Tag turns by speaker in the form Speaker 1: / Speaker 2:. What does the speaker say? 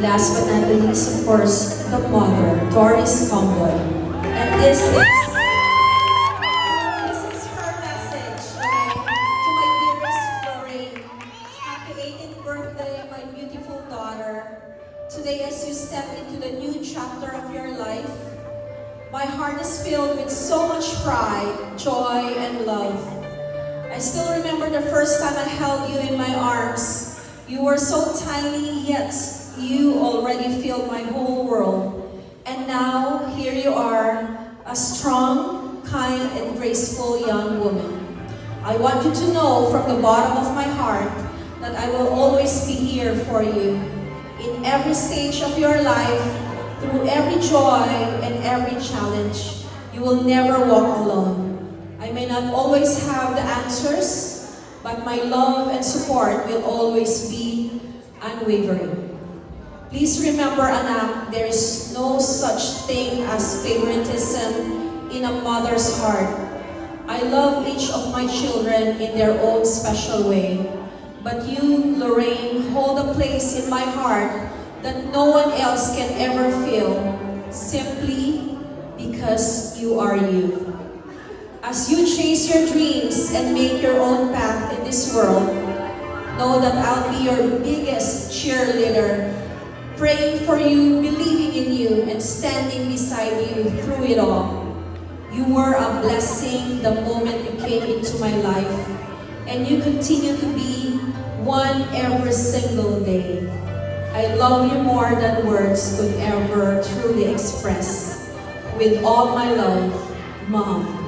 Speaker 1: Last but not least, of course, the mother, Doris Comboy. And this is her message, okay, to my dearest Lorraine. Happy 18th birthday, my beautiful daughter. Today, as you step into the new chapter of your life, my heart is filled with so much pride, joy, and love. I still remember the first time I held you in my arms. You were so tiny, yet you already filled my whole world. And now, here you are, a strong, kind, and graceful young woman. I want you to know from the bottom of my heart that I will always be here for you. In every stage of your life, through every joy and every challenge, you will never walk alone. I may not always have the answers, but my love and support will always be unwavering. Please remember, anak, there is no such thing as favoritism in a mother's heart. I love each of my children in their own special way. But you, Lorraine, hold a place in my heart that no one else can ever feel, simply because you are you. As you chase your dreams and make your own path in this world, know that I'll be your biggest cheerleader, praying for you, believing in you, and standing beside you through it all. You were a blessing the moment you came into my life, and you continue to be one every single day. I love you more than words could ever truly express. With all my love, Mom.